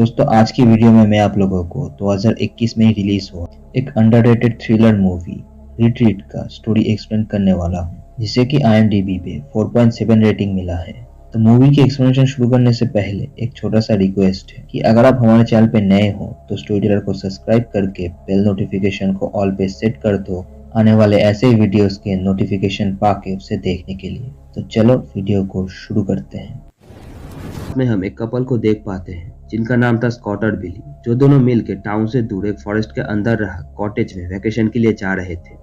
दोस्तों आज की वीडियो में मैं आप लोगों को 2021 में ही रिलीज हुआ एक अंडररेटेड थ्रिलर मूवी रिट्रीट का स्टोरी एक्सप्लेन करने वाला हूँ, जिसे कि IMDb पे 4.7 रेटिंग मिला है। तो मूवी की एक्सप्लेनेशन शुरू करने से पहले एक छोटा सा रिक्वेस्ट है कि अगर आप हमारे चैनल पे नए हो तो स्टोरी टेलर को सब्सक्राइब करके बेल नोटिफिकेशन को ऑल पे सेट कर दो आने वाले ऐसे ही वीडियोस के नोटिफिकेशन पाके उसे देखने के लिए। तो चलो वीडियो को शुरू करते हैं। में हम एक कपल को देख पाते हैं जिनका नाम था स्कॉट और बिली, जो दोनों मिलकर टाउन से दूर एक फॉरेस्ट के अंदर रहा कॉटेज में वैकेशन के लिए जा रहे थे।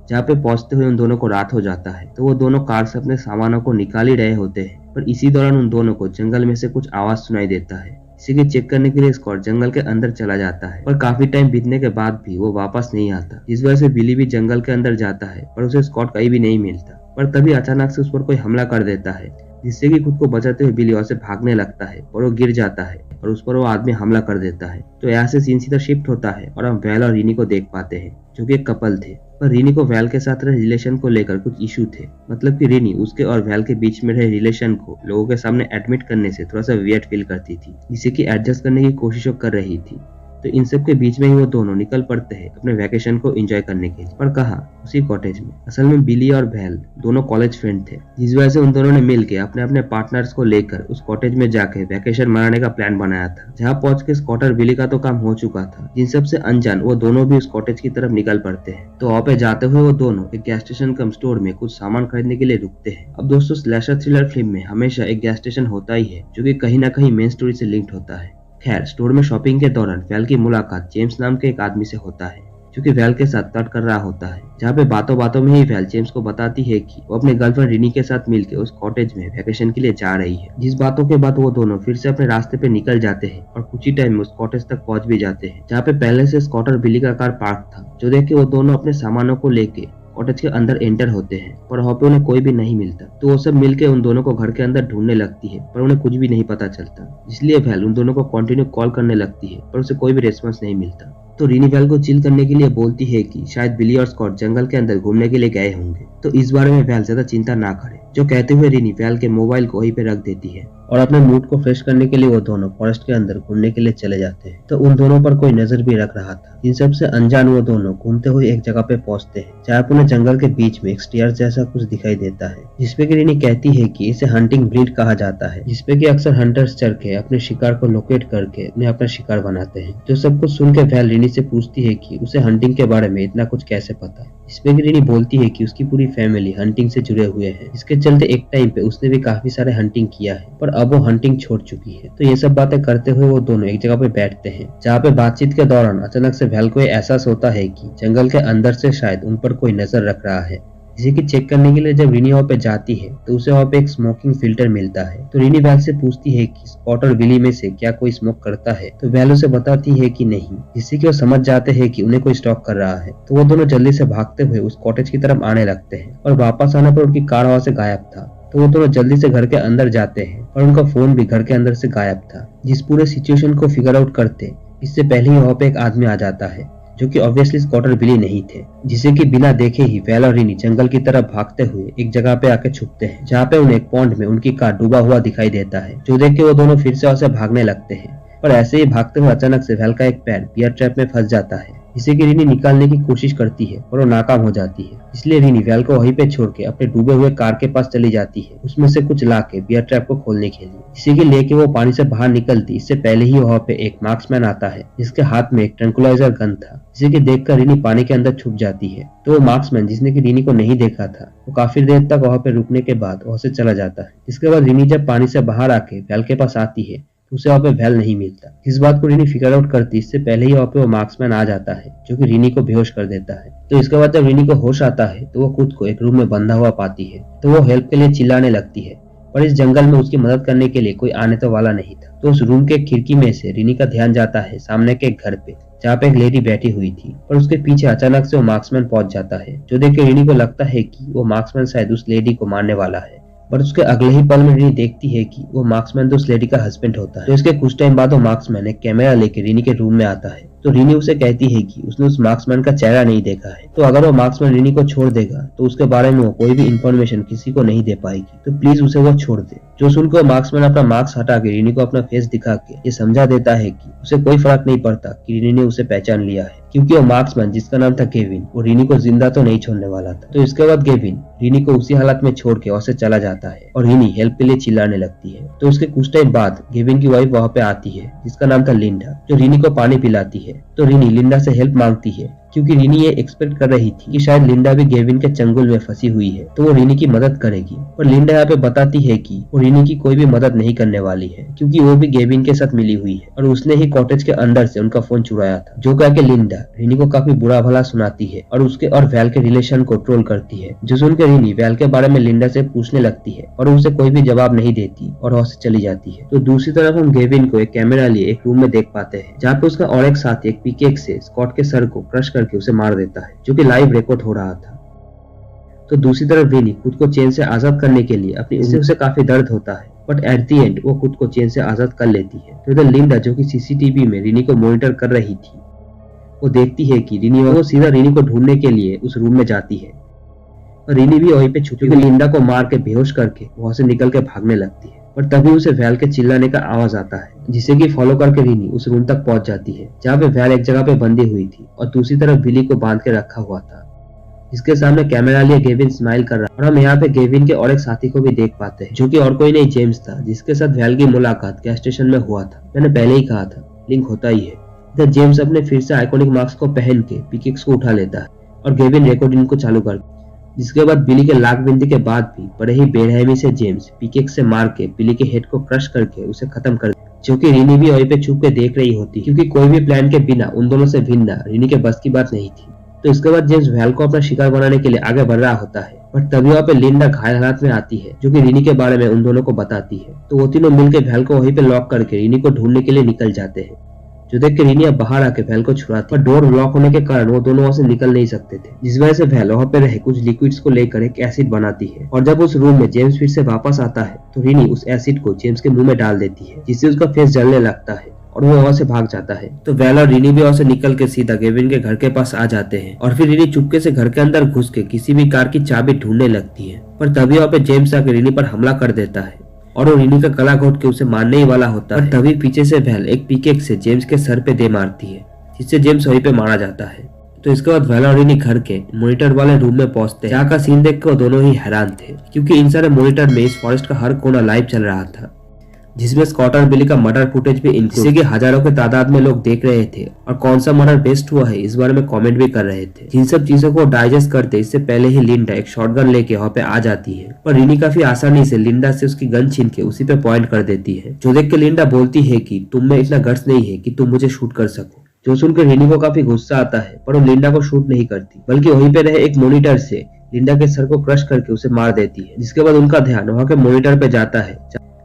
जहाँ पे पहुंचते हुए उन दोनों को रात हो जाता है तो वो दोनों कार से अपने सामानों को निकाल ही रहे होते हैं, पर इसी दौरान उन दोनों को जंगल में से कुछ आवाज सुनाई देता है। इसी के चेक करने के लिए स्कॉट जंगल के अंदर चला जाता है, पर काफी टाइम बीतने के बाद भी वो वापस नहीं आता, जिस वजह से बिली भी जंगल के अंदर जाता है पर उसे स्कॉट कहीं भी नहीं मिलता। पर तभी अचानक से उस पर कोई हमला कर देता है, जिससे कि खुद को बचाते हुए बिली वहां से भागने लगता है और वो गिर जाता है और उस पर वो आदमी हमला कर देता है। तो यहाँ से सीन सीधा शिफ्ट होता है और हम वैल और रीनी को देख पाते हैं, जो कि एक कपल थे। पर रीनी को वैल के साथ रहे रिलेशन को लेकर कुछ इशू थे, मतलब कि रीनी उसके और वैल के बीच में रहे रिलेशन को लोगों के सामने एडमिट करने से थोड़ा सा वियर्ड फील करती थी, जिसे कि एडजस्ट करने की कोशिश कर रही थी। तो इन सब के बीच में ही वो दोनों निकल पड़ते हैं अपने वैकेशन को एंजॉय करने के लिए। पर कहाँ, उसी कॉटेज में। असल में बिली और वैल दोनों कॉलेज फ्रेंड थे, जिस वजह से उन दोनों ने मिलकर अपने अपने पार्टनर्स को लेकर उस कॉटेज में जाके वैकेशन मनाने का प्लान बनाया था। जहाँ पहुंच के स्कॉट और बिली का तो काम हो चुका था, जिन सबसे अनजान वो दोनों भी उस कॉटेज की तरफ निकल पड़ते हैं। तो वहाँ पे जाते हुए वो दोनों एक गैस स्टेशन कम स्टोर में कुछ सामान खरीदने के लिए रुकते हैं। अब दोस्तों, स्लैशर थ्रिलर फिल्म में हमेशा एक गैस स्टेशन होता ही है, जो कि कहीं ना कहीं मेन स्टोरी से लिंक्ड होता है। खैर, स्टोर में शॉपिंग के दौरान वैल की मुलाकात जेम्स नाम के एक आदमी से होता है, जो कि वैल के साथ फ्लर्ट कर रहा होता है। जहाँ पे बातों बातों में ही वैल जेम्स को बताती है कि वो अपने गर्लफ्रेंड रिनी के साथ मिलकर उस कॉटेज में वैकेशन के लिए जा रही है। जिस बातों के बाद वो दोनों फिर से अपने रास्ते पे निकल जाते हैं और कुछ ही टाइम में उस कॉटेज तक पहुंच भी जाते हैं, जहाँ पे पहले से स्कॉट और बिली का कार पार्क था। जो देख के वो दोनों अपने सामानों को लेके कॉटेज के अंदर एंटर होते हैं, पर वहाँ पे उन्हें कोई भी नहीं मिलता। तो वो सब मिलके उन दोनों को घर के अंदर ढूंढने लगती है, पर उन्हें कुछ भी नहीं पता चलता। इसलिए वैल उन दोनों को कंटिन्यू कॉल करने लगती है, पर उसे कोई भी रिस्पॉन्स नहीं मिलता। तो रीनी वैल को चिल करने के लिए बोलती है कि शायद बिली और स्कॉट जंगल के अंदर घूमने के लिए गए होंगे, तो इस बारे में वैल ज्यादा चिंता ना करे। जो कहते हुए रीनी वैल के मोबाइल को वहीं पे रख देती है और अपने मूड को फ्रेश करने के लिए वो दोनों फॉरेस्ट के अंदर घूमने के लिए चले जाते हैं। तो उन दोनों पर कोई नजर भी रख रहा था। इन सबसे अनजान वो दोनों घूमते हुए एक जगह पे पहुंचते हैं, जहाँ पर उन्हें जंगल के बीच में एक स्टेयर जैसा कुछ दिखाई देता है, जिसपे की रीनी कहती है कि इसे हंटिंग ब्रीड कहा जाता है, जिसपे की अक्सर हंटर्स चढ़ के अपने शिकार को लोकेट करके उन्हें अपना शिकार बनाते हैं। जो सब कुछ सुन के वैल रीनी से पूछती है कि उसे हंटिंग के बारे में इतना कुछ कैसे पता। इसपे की रीनी बोलती है कि उसकी पूरी फैमिली हंटिंग से जुड़े हुए हैं, इसके चलते एक टाइम पे उसने भी काफी सारे हंटिंग किया है, पर अब वो हंटिंग छोड़ चुकी है। तो ये सब बातें करते हुए वो दोनों एक जगह पे बैठते हैं, जहाँ पे बातचीत के दौरान अचानक से वैल को एहसास होता है कि जंगल के अंदर से शायद उन पर कोई नजर रख रहा है। इसी की चेक करने के लिए जब रीनी वहाँ पे जाती है तो उसे वहाँ पे एक स्मोकिंग फिल्टर मिलता है। तो रीनी वैल से पूछती है कि स्कॉट और बिली में से क्या कोई स्मोक करता है, तो वैल उसे बताती है कि नहीं, जिससे कि वो समझ जाते हैं कि उन्हें कोई स्टॉक कर रहा है। तो वो दोनों जल्दी से भागते हुए उस कॉटेज की तरफ आने लगते हैं और वापस आने पर उनकी कार वहाँ से गायब था। तो वो दोनों जल्दी से घर के अंदर जाते हैं और उनका फोन भी घर के अंदर से गायब था। जिस पूरे सिचुएशन को फिगर आउट करते इससे पहले ही वहाँ पे एक आदमी आ जाता है, जो कि ऑब्वियसली स्कॉट और बिली नहीं थे, जिसे कि बिना देखे ही वैल और रीनी जंगल की तरफ भागते हुए एक जगह पे आके छुपते हैं, जहाँ पे उन्हें एक पॉन्ड में उनकी कार डूबा हुआ दिखाई देता है। जो देख के वो दोनों फिर से वहाँ से भागने लगते हैं, पर ऐसे ही भागते हुए अचानक से वैल का एक पैर बियर ट्रैप में फंस जाता है, जिसे कि रीनी निकालने की कोशिश करती है और वो नाकाम हो जाती है। इसलिए रीनी वैल को वहीं पे छोड़ के अपने डूबे हुए कार के पास चली जाती है, उसमें से कुछ ला के बियर ट्रैप को खोलने के लिए। इसी के लेके वो पानी से बाहर निकलती इससे पहले ही वहाँ पे एक मार्क्समैन आता है, जिसके हाथ में एक ट्रंकुलाइजर गन था, जिसे कि देखकर रीनी पानी के अंदर छुप जाती है। तो वो मार्क्समैन, जिसने कि रीनी को नहीं देखा था, वो काफी देर तक वहाँ पे रुकने के बाद वहाँ से चला जाता है। इसके बाद रीनी जब पानी से बाहर आके वैल के पास आती है, उसे वहाँ पे वैल नहीं मिलता। इस बात को रीनी फिगर आउट करती इससे पहले ही वहाँ पे वो मार्क्समैन आ जाता है, जो कि रीनी को बेहोश कर देता है। तो इसके बाद जब रीनी को होश आता है तो वो खुद को एक रूम में बंधा हुआ पाती है। तो वो हेल्प के लिए चिल्लाने लगती है, पर इस जंगल में उसकी मदद करने के लिए कोई आने तो वाला नहीं था। तो उस रूम के खिड़की में से रीनी का ध्यान जाता है सामने के घर पे, जहाँ पे एक लेडी बैठी हुई थी, पर उसके पीछे अचानक से वो मार्क्समैन पहुंच जाता है। जो देख के रीनी को लगता है कि वो मार्क्समैन शायद उस लेडी को मारने वाला है। बट उसके अगले ही पल में रिनी देखती है कि वो मार्क्समैन तो उस लेडी का हस्बैंड होता है। तो इसके कुछ टाइम बाद वो मार्क्समैन एक कैमरा लेके रिनी के रूम में आता है। तो रिनी उसे कहती है कि उसने उस मार्क्समैन का चेहरा नहीं देखा है, तो अगर वो मार्क्समैन रिनी को छोड़ देगा तो उसके बारे में वो कोई भी इंफॉर्मेशन किसी को नहीं दे पाएगी, तो प्लीज उसे वो छोड़ दे। जो सुनकर मार्क्समैन अपना मार्क्स हटा के रिनी को अपना फेस दिखा के ये समझा देता है कि उसे कोई फर्क नहीं पड़ता कि रिनी ने उसे पहचान लिया है, क्योंकि वो मार्क्समैन जिसका नाम था केविन वो रिनी को जिंदा तो नहीं छोड़ने वाला था। तो इसके बाद केविन रिनी को उसी हालत में छोड़ के वहां से चला जाता है और रिनी हेल्प के लिए चिल्लाने लगती है। तो उसके कुछ टाइम बाद केविन की वाइफ वहां पे आती है जिसका नाम था लिंडा, जो रिनी को पानी पिलाती है। तो रिनी लिंडा से हेल्प मांगती है क्योंकि रिनी ये एक्सपेक्ट कर रही थी कि शायद लिंडा भी गेविन के चंगुल में फंसी हुई है तो वो रिनी की मदद करेगी, पर लिंडा यहाँ पे बताती है कि वो रिनी की कोई भी मदद नहीं करने वाली है क्योंकि वो भी गेविन के साथ मिली हुई है और उसने ही कॉटेज के अंदर से उनका फोन चुराया था। जो कह के लिंडा रिनी को काफी बुरा भला सुनाती है और उसके और वैल के रिलेशन को ट्रोल करती है, जो सुनकर रिनी वैल के बारे में लिंडा से पूछने लगती है और उसे कोई भी जवाब नहीं देती और वहां से चली जाती है। तो दूसरी तरफ हम गेविन को एक कैमरा लिए एक रूम में देख पाते हैं जहाँ पे उसका और एक साथी एक पिकेक से स्कॉट के सर को क्रश करके उसे मार देता है, जो कि लाइव रिकॉर्ड हो रहा था। तो दूसरी तरफ रिनी खुद को चेन से आजाद करने के लिए अपनी इससे उसे काफी दर्द होता है, बट एट दी एंड वो खुद को चेन से आजाद कर लेती है। तो इधर लिंडा जो कि सीसीटीवी में रिनी को मॉनिटर कर रही थी, वो देखती है कि रिनी वो सीधा रिनी को ढूंढने के लिए उस रूम में जाती है और रिनी भी वहीं पे छुपी लिंडा को मार के बेहोश करके वहां से निकल के भागने लगती है। पर तभी उसे वैल के चिल्लाने का आवाज आता है, जिसे कि फॉलो करके रिनी उस रूम तक पहुंच जाती है जहाँ पे वैल एक जगह पे बंधी हुई थी और दूसरी तरफ बिली को बांध के रखा हुआ था। इसके सामने कैमरा लिए गेविन स्माइल कर रहा और हम यहाँ पे गेविन के और एक साथी को भी देख पाते हैं, जो कि और कोई नहीं जेम्स था, जिसके साथ वैल की मुलाकात गैस स्टेशन में हुआ था। मैंने पहले ही कहा था लिंक होता ही है। इधर जेम्स अपने फिर से आइकॉनिक मार्क्स को पहन के पिकेक्स को उठा लेता है और गेविन रिकॉर्डिंग को चालू कर, जिसके बाद बिली के लाख बिंदी के बाद भी बड़े ही बेरहमी से जेम्स पिकेक से मार के बिली के हेड को क्रश करके उसे खत्म कर, जो कि रिनी भी वहीं पे छुप के देख रही होती क्योंकि कोई भी प्लान के बिना उन दोनों से भिड़ना रिनी के बस की बात नहीं थी। तो इसके बाद जेम्स वैल को अपना शिकार बनाने के लिए आगे बढ़ रहा होता है, बट तभी वहाँ पे लिंडा घायल हालात में आती है, जो कि रिनी के बारे में उन दोनों को बताती है। तो वो तीनों मिलकर वैल को वहीं पे लॉक करके रिनी को ढूंढने के लिए निकल जाते हैं, जो देख के रिनी अब बाहर आके वैल को छुड़ाती है, पर डोर लॉक होने के कारण वो दोनों वहां से निकल नहीं सकते थे, जिस वजह से वैल वहां पे रहे कुछ लिक्विड्स को लेकर एक एसिड बनाती है। और जब उस रूम में जेम्स फिर से वापस आता है तो रिनी उस एसिड को जेम्स के मुंह में डाल देती है, जिससे उसका फेस जलने लगता है और वो वहां से भाग जाता है। तो वैल और रिनी भी वहां से निकल के सीधा गेविन के घर के पास आ जाते हैं और फिर रिनी चुपके से घर के अंदर घुस के किसी भी कार की चाबी ढूंढने लगती है, पर तभी वहां पे जेम्स आके रिनी पर हमला कर देता है और वो रिनी का गला घोट के उसे मारने ही वाला होता है। तभी पीछे से वैल एक पिकेक से जेम्स के सर पे दे मारती है, जिससे जेम्स वहीं पे मारा जाता है। तो इसके बाद वैल और रिनी घर के मॉनिटर वाले रूम में पहुंचते हैं, जहाँ का सीन देख के वो दोनों ही हैरान थे क्योंकि इन सारे मॉनिटर में इस फॉरेस्ट का हर कोना लाइव चल रहा था, जिसमें स्कॉट और बिली का मर्डर फुटेज भी जिससे कि हजारों के तादाद में लोग देख रहे थे और कौन सा मर्डर बेस्ट हुआ है इस बारे में कमेंट भी कर रहे थे। जिन सब चीजों को डाइजेस्ट करते इससे पहले ही लिंडा एक शॉटगन लेके वहाँ पे आ जाती है, पर रिनी काफी आसानी से लिंडा से उसकी गन छीन के उसी पे पॉइंट कर देती है, जो देख के लिंडा बोलती है कि तुम में इतना गट्स नहीं है कि तुम मुझे शूट कर सको। जो सुनकर रिनी को काफी गुस्सा आता है, पर वो लिंडा को शूट नहीं करती बल्कि वहीं पे रहे एक मॉनिटर से लिंडा के सर को क्रश करके उसे मार देती है। जिसके बाद उनका ध्यान वहाँ के मॉनिटर पे जाता है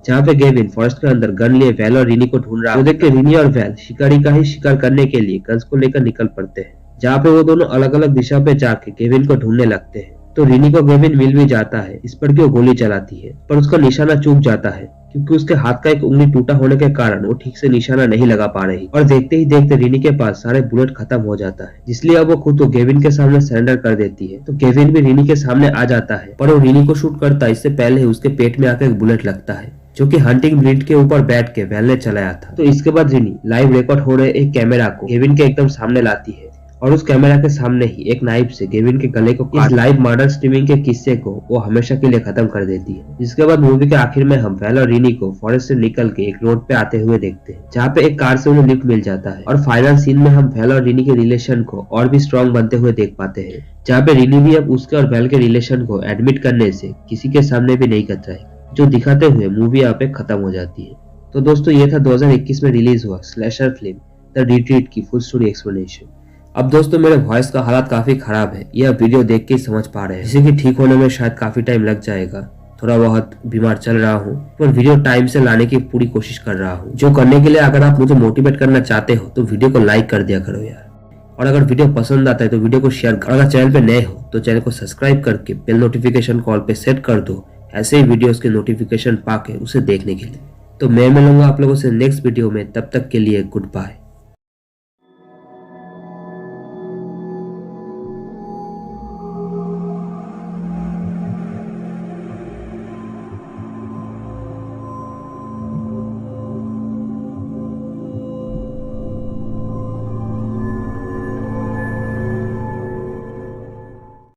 जहाँ पे गेविन फॉरेस्ट के अंदर गन लिए वैल और रिनी को ढूंढ रहा है। देख के रिनी और वैल शिकारी का ही शिकार करने के लिए गन्स को लेकर निकल पड़ते हैं, जहाँ पे वो दोनों अलग अलग दिशा पे जाके गेविन को ढूंढने लगते हैं। तो रिनी को गेविन मिल भी जाता है, इस पर कि वो गोली चलाती है, पर उसका निशाना चूक जाता है क्योंकि उसके हाथ का एक उंगली टूटा होने के कारण वो ठीक से निशाना नहीं लगा पा रही और देखते ही देखते रिनी के पास सारे बुलेट खत्म हो जाता है, इसलिए अब वो खुद को गेविन के सामने सरेंडर कर देती है। तो गेविन भी रिनी के सामने आ जाता है, पर वो रिनी को शूट करता है इससे पहले ही उसके पेट में आकर एक बुलेट लगता है, जो कि हंटिंग ब्लिंट के ऊपर बैठ के वैल ने चलाया था। तो इसके बाद रिनी लाइव रिकॉर्ड हो रहे एक कैमरा को गेविन के एकदम सामने लाती है और उस कैमरा के सामने ही एक नाइफ से गेविन के गले को इस लाइव मर्डर स्ट्रीमिंग के किस्से को वो हमेशा के लिए खत्म कर देती है। जिसके बाद मूवी के आखिर में हम वैल और रिनी को फॉरेस्ट से निकल के एक रोड पे आते हुए देखते हैं, जहाँ पे एक कार से उन्हें लिफ्ट मिल जाता है और फाइनल सीन में हम वैल और रिनी के रिलेशन को और भी स्ट्रॉन्ग बनते हुए देख पाते हैं, जहाँ पे रिनी भी अब उसके और वैल के रिलेशन को एडमिट करने से किसी के सामने भी नहीं कतराई, जो दिखाते हुए मूवी यहाँ पे खत्म हो जाती है। तो दोस्तों ये था 2021 में रिलीज हुआ स्लैशर फिल्म द रिट्रीट की फुल स्टोरी एक्सप्लेनेशन। अब दोस्तों मेरे वॉइस का हालत काफी खराब है, यह वीडियो देख के समझ पा रहे हैं, जिसे कि ठीक होने में शायद काफी टाइम लग जाएगा। थोड़ा बहुत बीमार चल रहा हूँ, पर वीडियो टाइम से लाने की पूरी कोशिश कर रहा हूँ, जो करने के लिए अगर आप मुझे मोटिवेट करना चाहते हो तो वीडियो को लाइक कर दिया करो यार, और अगर वीडियो पसंद आता है तो वीडियो को शेयर करो। अगर चैनल पे नए हो तो चैनल को सब्सक्राइब करके बेल नोटिफिकेशन कॉल पे सेट कर दो, ऐसे ही वीडियोस के नोटिफिकेशन पाके उसे देखने के लिए। तो मैं मिलूंगा आप लोगों से नेक्स्ट वीडियो में, तब तक के लिए गुड बाय।